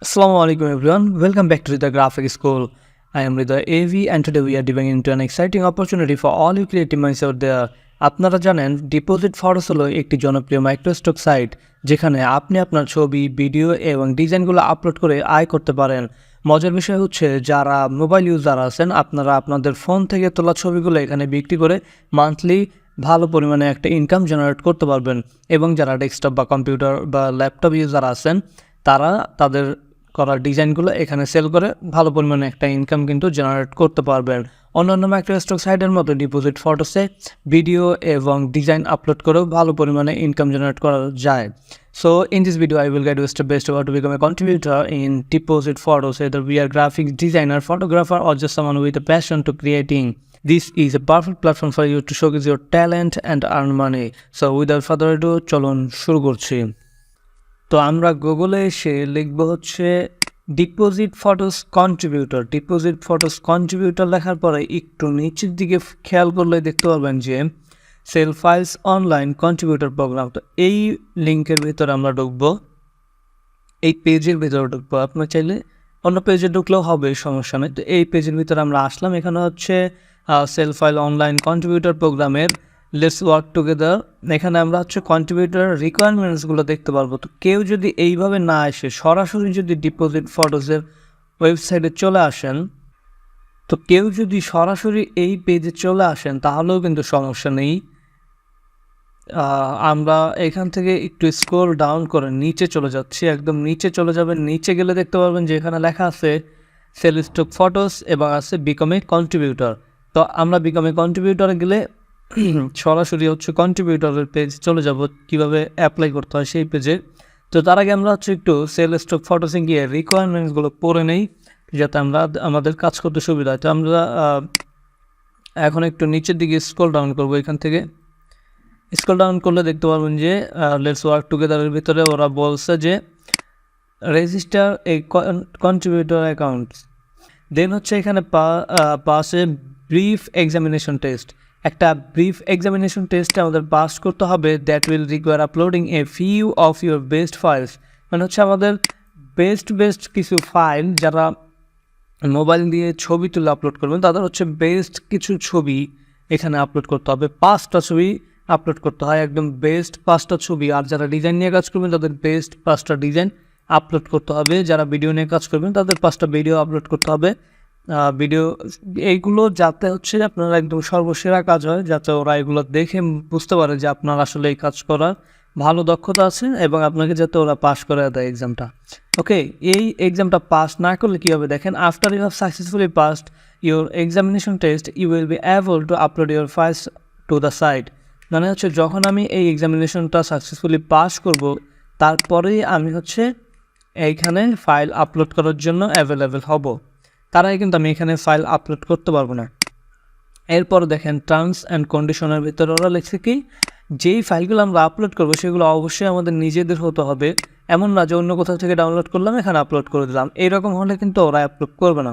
Assalamu alaikum everyone. Welcome back to the Graphic School. I am Ridha AV and today we are diving into an exciting opportunity for all you creative minds out there. আপনারা জানেন deposit photos হলো একটি জনপ্রিয় microstock site যেখানে আপনি আপনার ছবি, video এবং ডিজাইনগুলো আপলোড করে আয় করতে পারেন। মজার বিষয় হচ্ছে যারা মোবাইল ইউজার আছেন আপনারা আপনাদের ফোন থেকে তোলা ছবিগুলো এখানে বিক্রি করে মান্থলি ভালো পরিমাণে একটা ইনকাম জেনারেট করতে পারবেন এবং যারা ডেস্কটপ বা কম্পিউটার বা ল্যাপটপ ইউজার আছেন তারা তাদের করা ডিজাইনগুলো এখানে সেল করে ভালো পরিমাণে একটা ইনকাম কিন্তু জেনারেট করতে পারবেন। অন্যান্য মাইক্রোস্টক সাইটের মতো ডিপোজিট ফটোসে ভিডিও এবং ডিজাইন আপলোড করেও ভালো পরিমাণে ইনকাম জেনারেট করা যায়। So in this video I will guide you step by step how to become a contributor in deposit photos, whether we are graphic designer, photographer or just someone with a passion to creating. This is a perfect platform for you to showcase your talent and earn money. So without further ado চলুন শুরু করছি। তো আমরা গুগলে এসে লিখব হচ্ছে deposit photos contributor লেখার পরে একটু নিচের দিকে খেয়াল করলে দেখতে পারবেন যে sell files online contributor program. তো এই লিঙ্কের ভিতরে আমরা ঢুকবো, এই পেজের ভিতরে ঢুকবো। আপনার চাইলে অন্য পেজে ঢুকলেও হবে, সমস্যা নেই। তো এই পেজের ভিতরে আমরা আসলাম, এখানে হচ্ছে সেল ফাইল অনলাইন কন্ট্রিবিউটর প্রোগ্রামের লেটস ওয়ার্ক টুগেদার। এখানে আমরা হচ্ছে কন্ট্রিবিউটর রিকোয়ারমেন্টসগুলো দেখতে পারবো। তো কেউ যদি এইভাবে না এসে সরাসরি যদি ডিপোজিট ফটোসের ওয়েবসাইটে চলে আসেন, তো কেউ যদি সরাসরি এই পেজে চলে আসেন তাহলেও কিন্তু সমস্যা নেই। আমরা এখান থেকে একটু স্ক্রল ডাউন করে নিচে চলে যাচ্ছি, একদম নিচে চলে যাবেন। নিচে গেলে দেখতে পারবেন যে এখানে লেখা আছে সেল স্টক ফটোস এবং আছে বিকম এ কন্ট্রিবিউটর। তো আমরা বিকম এ কন্ট্রিবিউটরে গেলে সরাসরি হচ্ছে কন্ট্রিবিউটরের পেজ চলে যাব, কিভাবে অ্যাপ্লাই করতে হয় সেই পেজে। তো তার আগে আমরা হচ্ছে একটু সেল স্টক ফটোসে গিয়ে রিকোয়ারমেন্টসগুলো পড়ে নেই যাতে আমরা আমাদের কাজ করতে সুবিধা হয়। তো আমরা এখন একটু নিচের দিকে স্ক্রল ডাউন করব। এখান থেকে স্ক্রল ডাউন করলে দেখতে পারবেন যে লেটস ওয়ার্ক টুগেদারের ভিতরে ওরা বলছে যে রেজিস্টার এই কন্ট্রিবিউটর অ্যাকাউন্টস, দেন হচ্ছে এখানে পাসে ব্রিফ এক্সামিনেশন টেস্ট। একটা ব্রিফ এক্সামিনেশন টেস্টে আমাদের পাস করতে হবে, that will require uploading a few of your best files. মানে হচ্ছে আমাদের বেস্ট কিছু ফাইল, যারা মোবাইল দিয়ে ছবি তুলে আপলোড করবেন তাদের হচ্ছে বেস্ট কিছু ছবি এখানে আপলোড করতে হবে। 5টা ছবি আপলোড করতে হয়, একদম বেস্ট 5টা ছবি। আর যারা ডিজাইন নিয়ে কাজ করবেন তাদের বেস্ট 5টা ডিজাইন আপলোড করতে হবে। যারা ভিডিও নিয়ে কাজ করবেন তাদের 5টা ভিডিও আপলোড করতে হবে। ভিডিও এইগুলো যাতে হচ্ছে আপনারা একদম সর্বসেরা কাজ হয়, যাতে ওরা এগুলো দেখে বুঝতে পারে যে আপনার আসলে এই কাজ করার ভালো দক্ষতা আছে এবং আপনাকে যাতে ওরা পাস করে দেয় এক্সামটা। ওকে, এই এক্সামটা পাস না করলে কী হবে দেখেন, after you have successfully passed your examination test you will be able to upload your files to the site. মানে হচ্ছে যখন আমি এই এক্সামিনেশনটা সাকসেসফুলি পাস করব তারপরেই আমি হচ্ছে এইখানে ফাইল আপলোড করার জন্য অ্যাভেলেবেল হব। তার আগে কিন্তু আমি এখানে ফাইল আপলোড করতে পারবো না। এরপর দেখেন টার্মস অ্যান্ড কন্ডিশনের ভিতরে ওরা লিখছে কি, যেই ফাইলগুলো আমরা আপলোড করবো সেগুলো অবশ্যই আমাদের নিজেদের হতে হবে, এমন না যে অন্য কোথাও থেকে ডাউনলোড করলাম এখানে আপলোড করে দিলাম। এইরকম হলে কিন্তু ওরা আপলোড করবে না,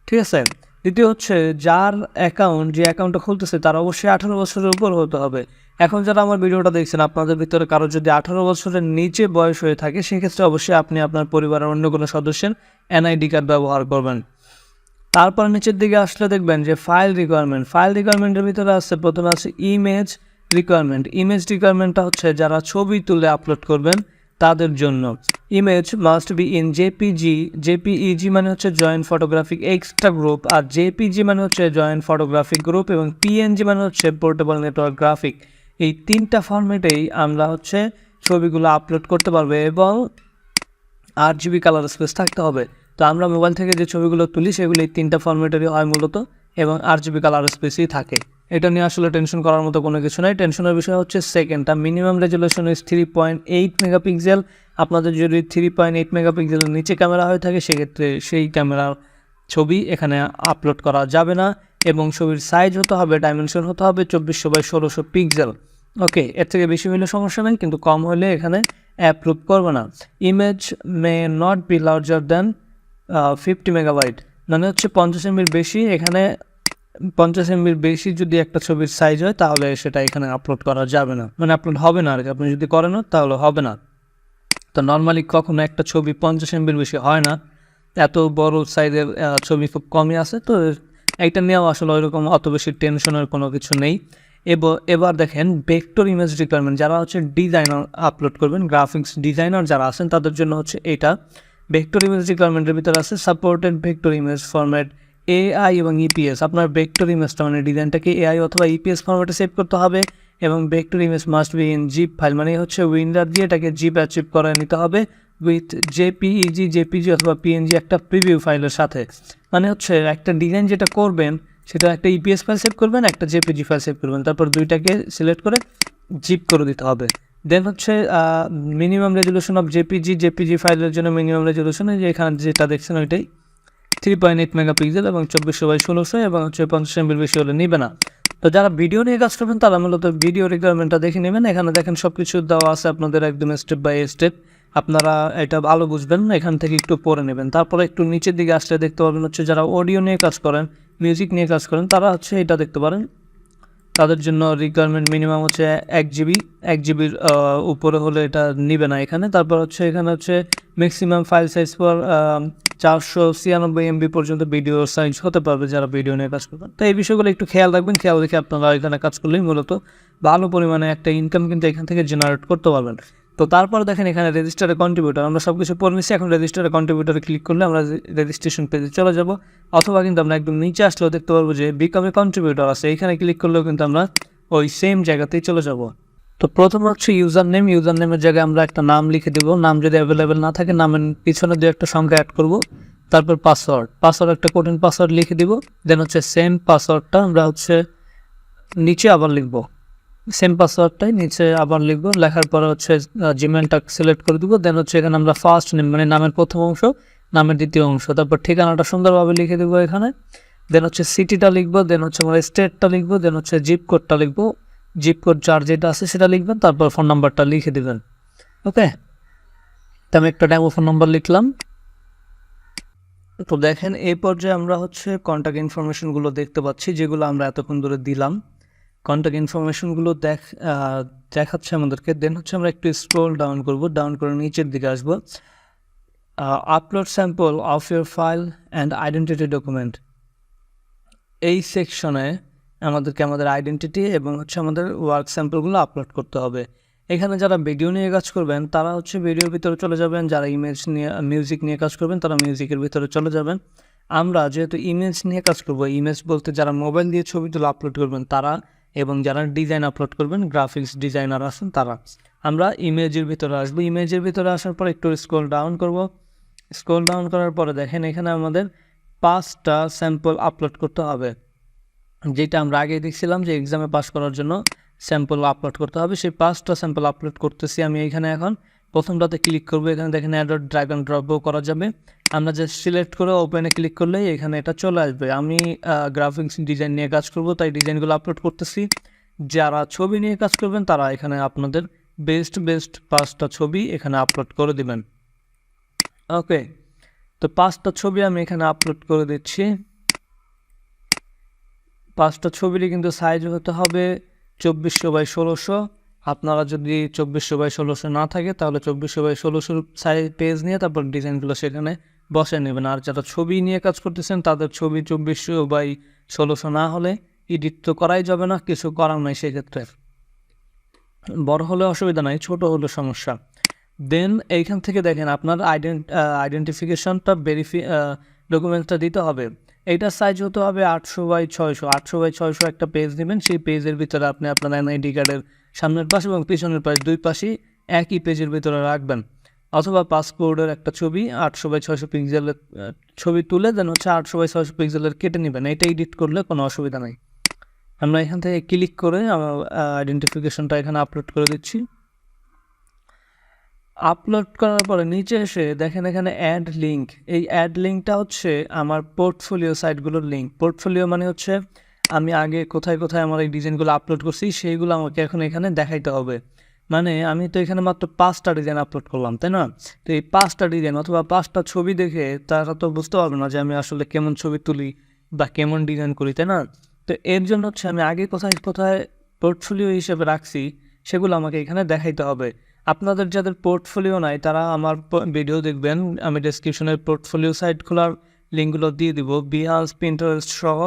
ঠিক আছে। দ্বিতীয় হচ্ছে যার অ্যাকাউন্ট, যে অ্যাকাউন্টটা খুলতেছে তার অবশ্যই 18 বছরের উপর হতে হবে। এখন যারা আমার ভিডিওটা দেখছেন আপনাদের ভিতরে কারো যদি 18 বছরের নিচে বয়স হয়ে থাকে সেক্ষেত্রে অবশ্যই আপনি আপনার পরিবারের অন্য কোনো সদস্যের এনআইডি কার্ড ব্যবহার করবেন। তারপর নিচের দিকে আসলে দেখবেন যে ফাইল রিকোয়ারমেন্টের ভিতরে আছে, প্রথমে আছে ইমেজ রিকোয়ারমেন্টটা হচ্ছে যারা ছবি তুলে আপলোড করবেন তাদের জন্য। Image must be in JPEG মানে হচ্ছে জয়েন্ট ফটোগ্রাফিক এক্সট্রা গ্রুপ, আর জেপিজি মানে হচ্ছে জয়েন্ট ফটোগ্রাফিক গ্রুপ, এবং পিএনজি মানে হচ্ছে পোর্টেবল নেটওয়ার্ক গ্রাফিক। এই 3টা ফরম্যাটেই আমরা হচ্ছে ছবিগুলো আপলোড করতে পারবো এবং 8 GB কালার স্পেস থাকতে হবে। তো আমরা মোবাইল থেকে যে ছবিগুলো তুলি সেগুলো এই 3টা ফরম্যাটেরই হয় মূলত এবং 8 GB কালার স্পেসই থাকে। এটা নিয়ে আসলে টেনশন করার মতো কোনো কিছু নাই। টেনশনের বিষয় হচ্ছে সেকেন্ডটা, মিনিমাম রেজলিউশন ইজ 3.8 মেগাপিক্সেল। আপনাদের যদি 3.8 মেগাপিক্সেলের নিচে ক্যামেরা হয়ে থাকে সেক্ষেত্রে সেই ক্যামেরার ছবি এখানে আপলোড করা যাবে না, এবং ছবির সাইজ হতে হবে, ডাইমেনশন হতে হবে 2400x1600 পিক্সেল। ওকে, এর থেকে বেশি হলে সমস্যা নেই, কিন্তু কম হলে এখানে অ্যাপ্রুভ করবে না। Image may not be larger than 50 megabyte, মানে হচ্ছে 50 MB বেশি। এখানে 50 MB বেশি যদি একটা ছবির সাইজ হয় তাহলে সেটা এখানে আপলোড করা যাবে না, মানে আপলোড হবে না আর কি। আপনি যদি করেন তাহলে হবে না। তো নর্মালি কখনো একটা ছবি 50 MB বেশি হয় না, এত বড় সাইজের ছবি খুব কমই আছে। তো এইটা নিয়েও আসলে ওইরকম অত বেশি টেনশনের কোনো কিছু নেই। এবার দেখেন ভেক্টর ইমেজ রিকোয়ারমেন্ট, যারা হচ্ছে ডিজাইনার আপলোড করবেন, গ্রাফিক্স ডিজাইনার যারা আছেন তাদের জন্য হচ্ছে এটা ভেক্টর ইমেজ রিকোয়ারমেন্টের ভিতরে আছে supported vector image format AI এবং ইপিএস। আপনার ভেক্টর ইমেজটা মানে ডিজাইনটাকে এআই অথবা ইপিএস ফরম্যাটে সেভ করতে হবে এবং vector image must be in zip file, মানে হচ্ছে উইন্ডার দিয়ে এটাকে জিপ অ্যাচিভ করে নিতে হবে উইথ জেপিজি অথবা পিএনজি একটা প্রিভিউ ফাইলের সাথে। মানে হচ্ছে একটা ডিজাইন যেটা করবেন সেটা একটা ইপিএস ফাইল সেভ করবেন, একটা জেপিজি ফাইল সেভ করবেন, তারপর দুইটাকে সিলেক্ট করে জিপ করে দিতে হবে। দেন হচ্ছে মিনিমাম রেজলিউশন অফ জেপিজি ফাইলের জন্য মিনিমাম রেজলিউশন যে এখানে যেটা দেখছেন ওইটাই 3.8 মেগাপিক্সেল এবং 2400x1600 এবং হচ্ছে 50 MB বেশি হলে নেবে না। তো যারা ভিডিও নিয়ে কাজ করবেন তারা মূলত ভিডিও রিকোয়ারমেন্টটা দেখে নেবেন। এখানে দেখেন সব কিছু দেওয়া আছে আপনাদের একদম স্টেপ বাই স্টেপ, আপনারা এটা ভালো বুঝবেন, এখান থেকে একটু পড়ে নেবেন। তারপরে একটু নিচের দিকে আসলে দেখতে পাবেন হচ্ছে যারা অডিও নিয়ে কাজ করেন, মিউজিক নিয়ে কাজ করেন, তারা হচ্ছে এটা দেখতে পারেন। তাদের জন্য রিকোয়ারমেন্ট মিনিমাম হচ্ছে 1 জিবির উপরে হলে এটা নিবে না এখানে। তারপর হচ্ছে এখানে হচ্ছে maximum file size for 496 MB পর্যন্ত ভিডিও সাইজ হতে পারবে যারা ভিডিও নিয়ে কাজ করবেন। তো এই বিষয়গুলো একটু খেয়াল রাখবেন, খেয়াল রেখে আপনারা এখানে কাজ করলেই মূলত ভালো পরিমাণে একটা ইনকাম কিন্তু এখান থেকে জেনারেট করতে পারবেন। তো তারপর দেখেন এখানে রেজিস্টারে কন্ট্রিবিউটার, আমরা সব কিছু পড়ে নিচ্ছি। এখন রেজিস্টারে কন্ট্রিবিউটারে ক্লিক করলে আমরা রেজিস্ট্রেশন পেজে চলে যাব, অথবা কিন্তু আমরা একদম নিচে আসলেও দেখতে পারবো যে বিকাম এ কন্ট্রিবিউটার আছে, এখানে ক্লিক করলেও কিন্তু আমরা ওই সেম জায়গাতেই চলে যাব। তো প্রথম হচ্ছে ইউজার নেমের জায়গায় আমরা একটা নাম লিখে দেবো, নাম যদি অ্যাভেলেবেল না থাকে নামের পিছনে দিয়ে একটা সংখ্যা অ্যাড করব। তারপর পাসওয়ার্ড একটা কোডিং পাসওয়ার্ড লিখে দিব। দেন হচ্ছে সেম পাসওয়ার্ডটা আমরা হচ্ছে নিচে আবার লিখব, সেম পাসওয়ার্ডটাই নিচে আবার লিখব। লেখার পরে হচ্ছে জিমেলটা সিলেক্ট করে দেবো। দেন হচ্ছে এখানে আমরা ফার্স্ট নেম মানে নামের প্রথম অংশ, নামের দ্বিতীয় অংশ, তারপর ঠিকানাটা সুন্দরভাবে লিখে দেবো এখানে। দেন হচ্ছে সিটিটা লিখবো, দেন হচ্ছে আমরা স্টেটটা লিখবো, দেন হচ্ছে জিপ কোডটা লিখবো, জিপ কোড যার যেটা আছে সেটা লিখবেন, তারপর ফোন নাম্বারটা লিখে দেবেন। ওকে, তো আমি একটা ডেমো ফোন নাম্বার লিখলাম। তো দেখেন এই পর্যায়ে আমরা হচ্ছে কন্ট্যাক্ট ইনফরমেশনগুলো দেখতে পাচ্ছি যেগুলো আমরা এতক্ষণ ধরে দিলাম। কন্ট্যাক্ট ইনফরমেশনগুলো দেখাচ্ছে আমাদেরকে। দেন হচ্ছে আমরা একটু স্ক্রল ডাউন করব, ডাউন করে নিচের দিকে আসবো। Upload sample of your file and identity document, এই সেকশনে আমাদেরকে আমাদের আইডেন্টিটি এবং হচ্ছে আমাদের ওয়ার্ক স্যাম্পলগুলো আপলোড করতে হবে। এখানে যারা ভিডিও নিয়ে কাজ করবেন তারা হচ্ছে ভিডিওর ভিতরে চলে যাবেন, যারা মিউজিক নিয়ে কাজ করবেন তারা মিউজিকের ভিতরে চলে যাবেন। আমরা যেহেতু ইমেজ নিয়ে কাজ করবো, ইমেজ বলতে যারা মোবাইল দিয়ে ছবি তুলে আপলোড করবেন তারা, এবং যারা ডিজাইন আপলোড করবেন গ্রাফিক্স ডিজাইনার আছেন তারা, আমরা ইমেজের ভিতরে আসবো। ইমেজের ভিতরে আসার পর একটু স্ক্রল ডাউন করব। স্ক্রল ডাউন করার পরে দেখেন এখানে আমাদের 5টা স্যাম্পল আপলোড করতে হবে, যেটা আমরা আগে দেখছিলাম যে এক্সামে পাস করার জন্য স্যাম্পল আপলোড করতে হবে। সেই 5টা স্যাম্পল আপলোড করতেছি আমি এখানে। এখন প্রথমটাতে ক্লিক করবো, এখানে দেখেন অ্যাডট ড্র্যাগ অ্যান্ড ড্রপও করা যাবে। আমরা জাস্ট সিলেক্ট করে ওপেনে ক্লিক করলেই এখানে এটা চলে আসবে। আমি গ্রাফিক্স ডিজাইন নিয়ে কাজ করব তাই ডিজাইনগুলো আপলোড করতেছি। যারা ছবি নিয়ে কাজ করবেন তারা এখানে আপনাদের বেস্ট 5টা ছবি এখানে আপলোড করে দিবেন। ওকে, তো 5টা ছবি আমি এখানে আপলোড করে দিচ্ছি। 5টা ছবিরই কিন্তু সাইজ হতে হবে 2400x1600। আপনারা যদি 2400x1600 না থাকে তাহলে 2400x1600 সাইজ পেজ নিয়ে তারপর ডিজাইনগুলো সেখানে বসে নেবেন। আর যারা ছবি নিয়ে কাজ করতেছেন তাদের ছবি 2400x1600 না হলে এডিট তো করাই যাবে না, কিছু করার নাই সেক্ষেত্রে। বড় হলে অসুবিধা নাই, ছোট হলে সমস্যা। দেন এইখান থেকে দেখেন আপনার আইডেন্টিফিকেশনটা ডকুমেন্টসটা দিতে হবে। এইটার সাইজ হতে হবে 800x600। 800x600 একটা পেজ নেবেন, সেই পেজের ভিতরে আপনি আপনার এনআইডি কার্ডের সামনের পাশ এবং পিছনের পাশ দুই পাশেই একই পেজের ভিতরে রাখবেন। অথবা পাসপোর্টের একটা ছবি 800x600 পিক্সেলের ছবি তুলে দেন হচ্ছে 800x600 পিক্সেলের কেটে নেবেন। এটা এডিট করলে কোনো অসুবিধা নাই। আমরা এখান থেকে ক্লিক করে আইডেন্টিফিকেশনটা এখানে আপলোড করে দিচ্ছি। আপলোড করার পরে নিচে এসে দেখেন এখানে অ্যাড লিঙ্ক। এই অ্যাড লিঙ্কটা হচ্ছে আমার পোর্টফোলিও সাইটগুলোর লিঙ্ক। পোর্টফোলিও মানে হচ্ছে আমি আগে কোথায় কোথায় আমার এই ডিজাইনগুলো আপলোড করছি সেইগুলো আমাকে এখন এখানে দেখাইতে হবে। মানে আমি তো এখানে মাত্র 5টা ডিজাইন আপলোড করলাম, তাই না? তো এই 5টা ডিজাইন অথবা 5টা ছবি দেখে তারা তো বুঝতে পারবে না যে আমি আসলে কেমন ছবি তুলি বা কেমন ডিজাইন করি, তাই না? তো এর জন্য হচ্ছে আমি আগে কোথায় কোথায় পোর্টফোলিও হিসেবে রাখছি সেগুলো আমাকে এখানে দেখাইতে হবে। আপনাদের যাদের পোর্টফোলিও নাই তারা আমার ভিডিও দেখবেন, আমি ডেসক্রিপশনের পোর্টফোলিও সাইট খোলার লিঙ্কগুলো দিয়ে দিব। বিহান্স, পিন্টারেস্ট সহ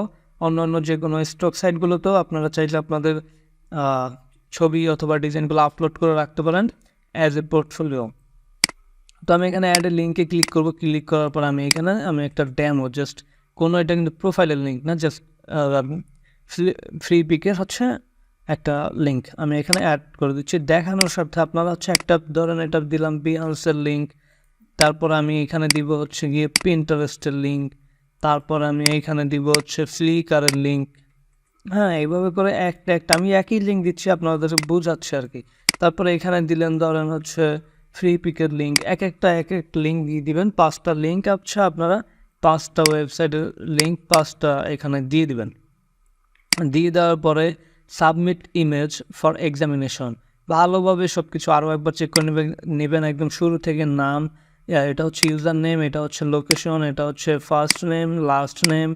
অন্যান্য যে কোনো স্টক সাইটগুলোতেও আপনারা চাইলে আপনাদের ছবি অথবা ডিজাইনগুলো আপলোড করে রাখতে পারেন অ্যাজ এ পোর্টফোলিও। তো আমি এখানে অ্যাডের লিঙ্কে ক্লিক করব। ক্লিক করার পর আমি একটা ডেমো জাস্ট, কোনো এটা কিন্তু প্রোফাইলের লিঙ্ক না, জাস্ট ফ্রি পিকের হচ্ছে একটা লিঙ্ক আমি এখানে অ্যাড করে দিচ্ছি দেখানোর সাথে। আপনারা হচ্ছে একটা ধরেন এটা দিলাম বিহান্সের লিঙ্ক, তারপর আমি এখানে দিব হচ্ছে গিয়ে পিন্টারেস্টের লিঙ্ক, তারপর আমি এখানে দিব হচ্ছে ফ্লিকারের লিঙ্ক। হ্যাঁ, এইভাবে করে একটা আমি একই লিঙ্ক দিচ্ছি, আপনাদের বোঝাচ্ছি আর কি। তারপরে এখানে দিলেন ধরেন হচ্ছে ফ্রি পিকের লিঙ্ক, এক একটা লিঙ্ক দিয়ে দিবেন। 5টা লিঙ্ক আছে, আপনারা 5টা ওয়েবসাইটের লিঙ্ক 5টা এখানে দিয়ে দিবেন। দিয়ে দেওয়ার পরে সাবমিট ইমেজ ফর এক্সামিনেশন, ভালোভাবে সব কিছু আরও একবার চেক করে নেবেন একদম শুরু থেকে। নাম, এটা হচ্ছে ইউজার নেম, এটা হচ্ছে লোকেশন, এটা হচ্ছে first name, last name,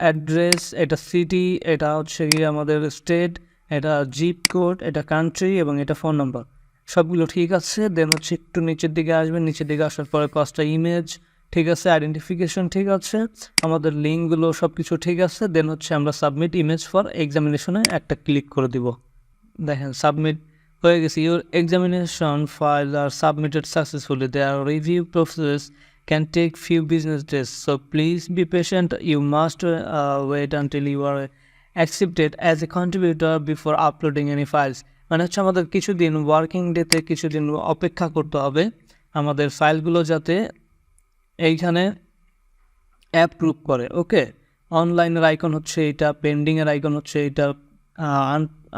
address, এটা সিটি, এটা হচ্ছে গিয়ে আমাদের স্টেট, এটা জিপ কোড, এটা কান্ট্রি এবং এটা ফোন নাম্বার, সবগুলো ঠিক আছে। দেন হচ্ছে একটু নিচের দিকে আসবেন, নিচের দিকে আসার পরে 5টা ইমেজ ঠিক আছে, আইডেন্টিফিকেশন ঠিক আছে, আমাদের লিঙ্কগুলো সব কিছু ঠিক আছে। দেন হচ্ছে আমরা সাবমিট ইমেজ ফর এক্সামিনেশনে একটা ক্লিক করে দিব। দেখেন সাবমিট হয়ে গেছে। Your examination file are submitted successfully, their review process can take few business days, so please be patient. You must wait until you are accepted as a contributor before uploading any files. মানে হচ্ছে আমাদের কিছুদিন working ডেতে কিছুদিন অপেক্ষা করতে হবে আমাদের ফাইলগুলো যাতে এইখানে অ্যাপ্রুভ করে। ওকে, অনলাইনের আইকন হচ্ছে এইটা, পেন্ডিংয়ের আইকন হচ্ছে এইটা,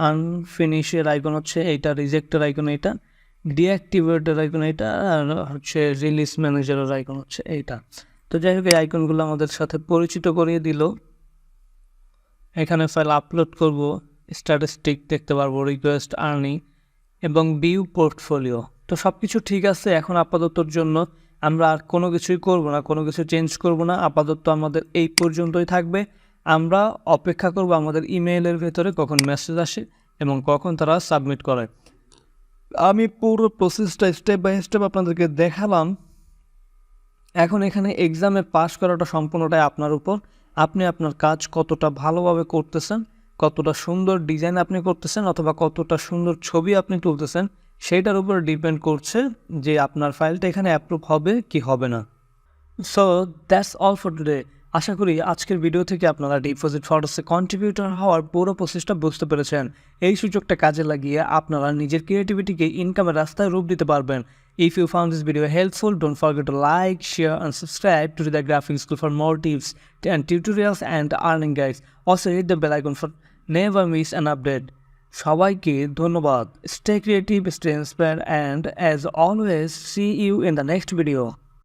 আনফিনিশের আইকন হচ্ছে এইটা, রিজেক্টের আইকন এইটা, ডিঅ্যাক্টিভেটের আইকন এইটা, আর হচ্ছে রিলিজ ম্যানেজারের আইকন হচ্ছে এইটা। তো যাই হোক, এই আইকনগুলো আমাদের সাথে পরিচিত করিয়ে দিল। এখানে ফাইল আপলোড করব, স্ট্যাটিস্টিক দেখতে পারবো, রিকোয়েস্ট আর্নিং এবং ভিউ পোর্টফোলিও। তো সব কিছু ঠিক আছে। এখন আপাততর জন্য আমরা আর কোনো কিছুই করব না, কোনো কিছু চেঞ্জ করব না। আপাতত আমাদের এই পর্যন্তই থাকবে। আমরা অপেক্ষা করব আমাদের ইমেইলের ভেতরে কখন মেসেজ আসে এবং কখন তারা সাবমিট করে। আমি পুরো প্রসেসটা স্টেপ বাই স্টেপ আপনাদেরকে দেখালাম। এখন এখানে এক্সামে পাশ করাটা সম্পূর্ণটাই আপনার উপর। আপনি আপনার কাজ কতটা ভালোভাবে করতেছেন, কতটা সুন্দর ডিজাইন আপনি করতেছেন অথবা কতটা সুন্দর ছবি আপনি তুলতেছেন, সেইটার উপর ডিপেন্ড করছে যে আপনার ফাইলটা এখানে অ্যাপ্রুভ হবে কি হবে না। So that's all for today. আশা করি আজকের ভিডিও থেকে আপনারা ডিপোজিট ফটোসে কন্ট্রিবিউটর হওয়ার পুরো প্রসেসটা বুঝতে পেরেছেন। এই সুযোগটা কাজে লাগিয়ে আপনারা নিজের ক্রিয়েটিভিটিকে ইনকামের রাস্তায় রূপ দিতে পারবেন। If you found this video helpful, don't forget to like, share and subscribe to the Graphic School for more tips and tutorials and earning guides. Also hit the bell icon for never miss an update. সবাইকে ধন্যবাদ। Stay creative, stay inspired and as always see you in the next video.